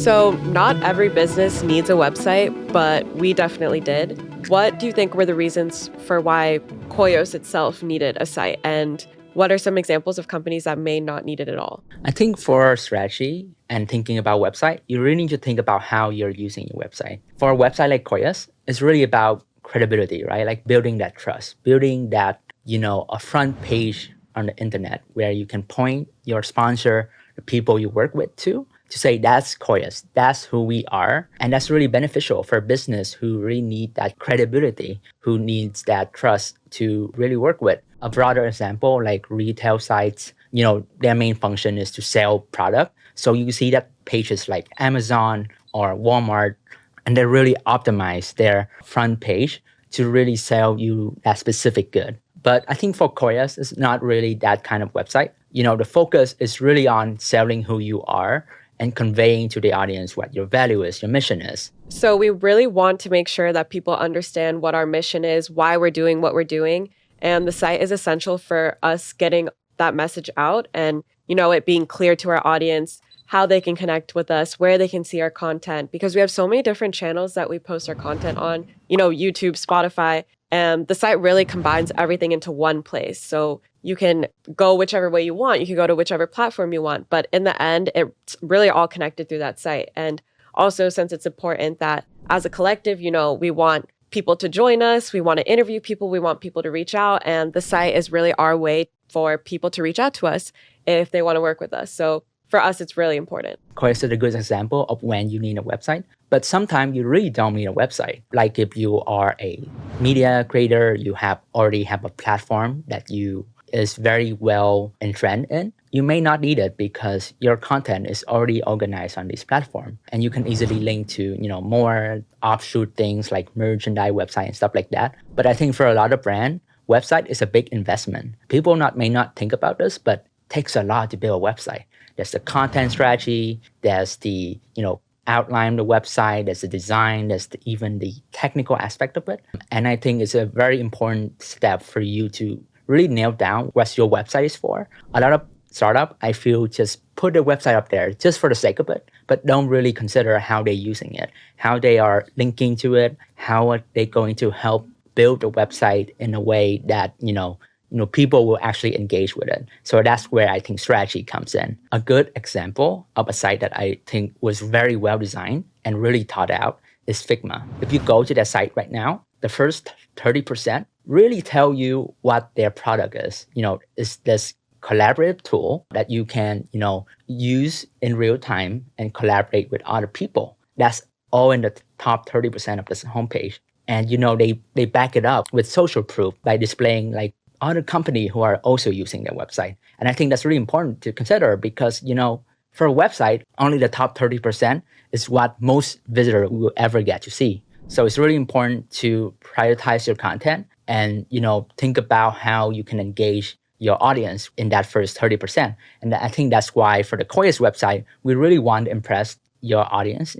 So not every business needs a website, but we definitely did. What do you think were the reasons for why Coeus itself needed a site? And what are some examples of companies that may not need it at all? I think for strategy and thinking about website, you really need to think about how you're using your website. For a website like Coeus, it's really about credibility, right? Like building that trust, building that, a front page on the internet where you can point your sponsor, the people you work with to say that's Coeus, that's who we are. And that's really beneficial for a business who really need that credibility, who needs that trust to really work with. A broader example, like retail sites, their main function is to sell product. So you see that pages like Amazon or Walmart, and they really optimize their front page to really sell you that specific good. But I think for Coeus, it's not really that kind of website. The focus is really on selling who you are and conveying to the audience what your value is, your mission is. So we really want to make sure that people understand what our mission is, why we're doing what we're doing. And the site is essential for us getting that message out and, it being clear to our audience how they can connect with us, where they can see our content, because we have so many different channels that we post our content on, YouTube, Spotify, and the site really combines everything into one place. So you can go whichever way you want. You can go to whichever platform you want. But in the end, it's really all connected through that site. And also, since it's important that as a collective, we want people to join us. We want to interview people. We want people to reach out. And the site is really our way for people to reach out to us if they want to work with us. So for us, it's really important. Coeus is a good example of when you need a website. But sometimes you really don't need a website. Like if you are a media creator, you already have a platform that you is very well entrenched in, you may not need it because your content is already organized on this platform. And you can easily link to, more offshoot things like merchandise website and stuff like that. But I think for a lot of brands, website is a big investment. People may not think about this, but it takes a lot to build a website. There's the content strategy, there's the, outline of the website, there's the design, there's even the technical aspect of it. And I think it's a very important step for you to really nail down what your website is for. A lot of startup, I feel, just put the website up there just for the sake of it, but don't really consider how they're using it, how they are linking to it, how are they going to help build the website in a way that, people will actually engage with it. So that's where I think strategy comes in. A good example of a site that I think was very well designed and really thought out is Figma. If you go to that site right now, the first 30% really tell you what their product is. It's this collaborative tool that you can, use in real time and collaborate with other people. That's all in the top 30% of this homepage. And, they back it up with social proof by displaying like other companies who are also using their website. And I think that's really important to consider because, for a website, only the top 30% is what most visitors will ever get to see. So it's really important to prioritize your content and, think about how you can engage your audience in that first 30%. And I think that's why for the Coeus website, we really want to impress your audience,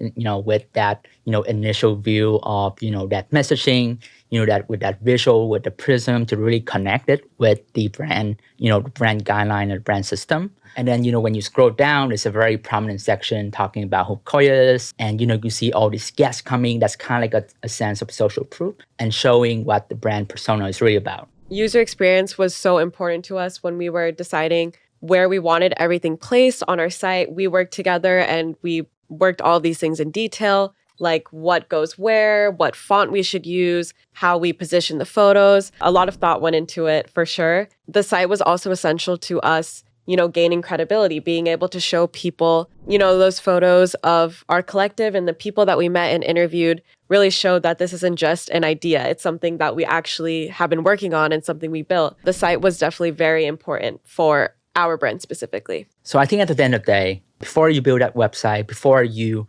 with that, initial view of, that messaging, that with that visual, with the prism to really connect it with the brand, the brand guideline or brand system. And then, when you scroll down, there's a very prominent section talking about who Coeus is. And, you see all these guests coming. That's kind of like a sense of social proof and showing what the brand persona is really about. User experience was so important to us when we were deciding where we wanted everything placed on our site. We worked together and we worked all these things in detail, like what goes where, what font we should use, how we position the photos. A lot of thought went into it for sure. The site was also essential to us, gaining credibility, being able to show people, those photos of our collective and the people that we met and interviewed really showed that this isn't just an idea. It's something that we actually have been working on and something we built. The site was definitely very important for our brand specifically. So I think at the end of the day, before you build that website, before you,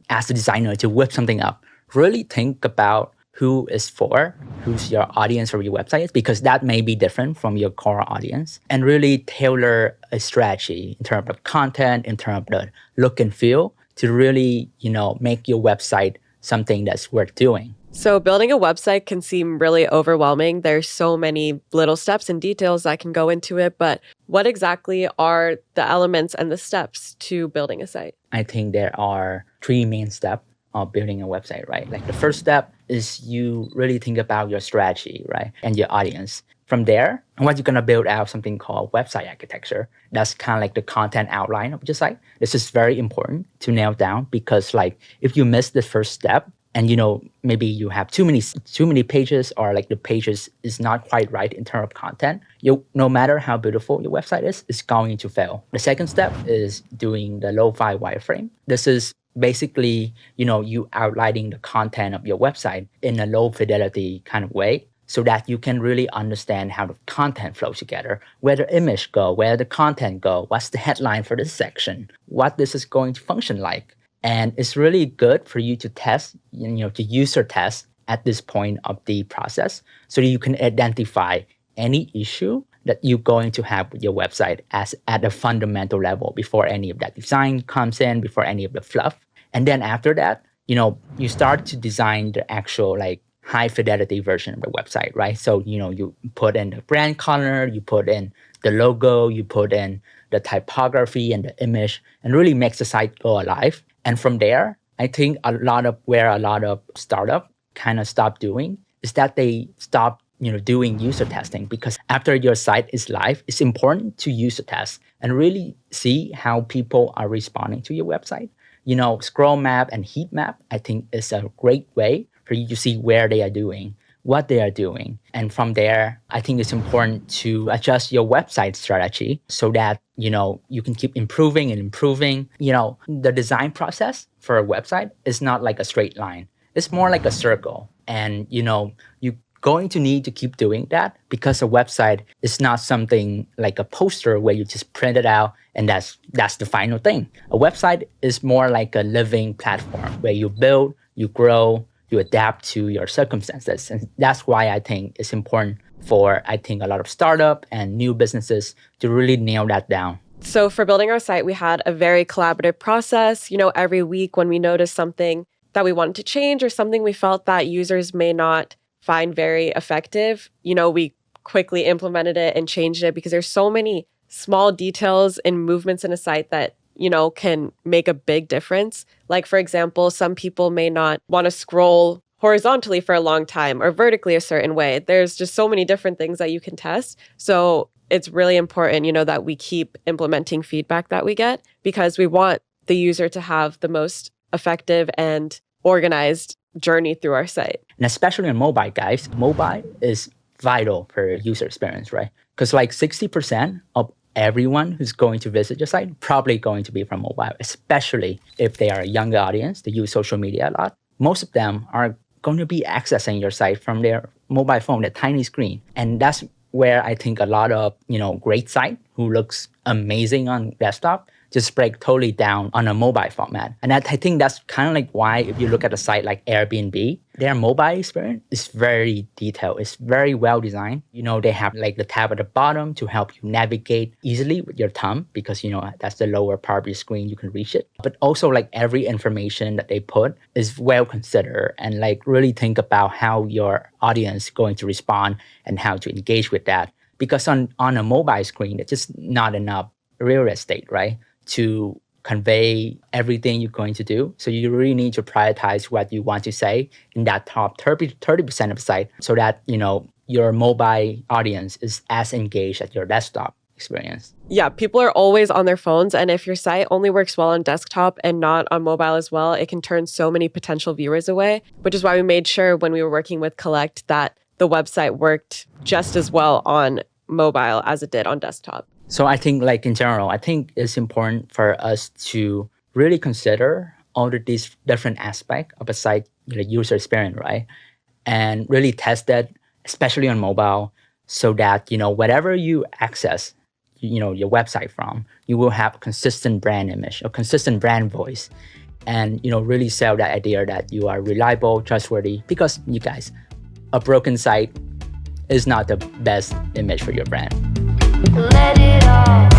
ask the designer to whip something up, really think about who is for, who's your audience or your website is, because that may be different from your core audience, and really tailor a strategy in terms of content, in terms of the look and feel to really, make your website something that's worth doing. So building a website can seem really overwhelming. There's so many little steps and details that can go into it, but what exactly are the elements and the steps to building a site? I think there are three main steps of building a website, right? Like the first step is you really think about your strategy, right? And your audience. From there, what you're gonna build out something called website architecture. That's kind of like the content outline of your site. This is very important to nail down because like if you miss the first step, and maybe you have too many pages, or like the pages is not quite right in terms of content, no matter how beautiful your website is, it's going to fail. The second step is doing the lo-fi wireframe. This is basically you outlining the content of your website in a low fidelity kind of way, so that you can really understand how the content flows together, where the image go, where the content go, what's the headline for this section, what this is going to function like. And it's really good for you to test, to user test at this point of the process, so that you can identify any issue that you're going to have with your website as at a fundamental level before any of that design comes in, before any of the fluff. And then after that, you start to design the actual like high fidelity version of the website, right? So, you put in the brand color, you put in the logo, you put in the typography and the image, and really makes the site go alive. And from there, I think a lot of startup kind of stop doing is that they stop, doing user testing, because after your site is live, it's important to user test and really see how people are responding to your website. Scroll map and heat map, I think is a great way for you to see where they are doing, what they are doing. And from there, I think it's important to adjust your website strategy so that, you can keep improving and improving. The design process for a website is not like a straight line. It's more like a circle. And, you're going to need to keep doing that, because a website is not something like a poster where you just print it out and that's the final thing. A website is more like a living platform where you build, you grow, you adapt to your circumstances. And that's why I think it's important for, a lot of startup and new businesses to really nail that down. So for building our site, we had a very collaborative process. Every week when we noticed something that we wanted to change or something we felt that users may not find very effective, we quickly implemented it and changed it, because there's so many small details and movements in a site that can make a big difference. Like, for example, some people may not want to scroll horizontally for a long time or vertically a certain way. There's just so many different things that you can test. So it's really important, that we keep implementing feedback that we get, because we want the user to have the most effective and organized journey through our site. And especially on mobile, guys, mobile is vital for user experience, right? Because like 60% of everyone who's going to visit your site probably going to be from mobile, especially if they are a younger audience. They use social media a lot. Most of them are going to be accessing your site from their mobile phone, that tiny screen. And that's where I think a lot of, great site who looks amazing on desktop just break totally down on a mobile format. And I think that's kind of like why, if you look at a site like Airbnb, their mobile experience is very detailed. It's very well designed. They have like the tab at the bottom to help you navigate easily with your thumb, because, that's the lower part of your screen, you can reach it. But also like every information that they put is well considered, and like really think about how your audience is going to respond and how to engage with that. Because on a mobile screen, it's just not enough real estate, right, to convey everything you're going to do. So you really need to prioritize what you want to say in that top 30% of the site, so that, your mobile audience is as engaged as your desktop experience. Yeah, people are always on their phones. And if your site only works well on desktop and not on mobile as well, it can turn so many potential viewers away, which is why we made sure when we were working with Collect that the website worked just as well on mobile as it did on desktop. So I think like in general, I think it's important for us to really consider all of these different aspects of a site, user experience, right? And really test that, especially on mobile, so that, whatever you access, your website from, you will have a consistent brand image, a consistent brand voice, and, really sell that idea that you are reliable, trustworthy, because you guys, a broken site is not the best image for your brand. Let it all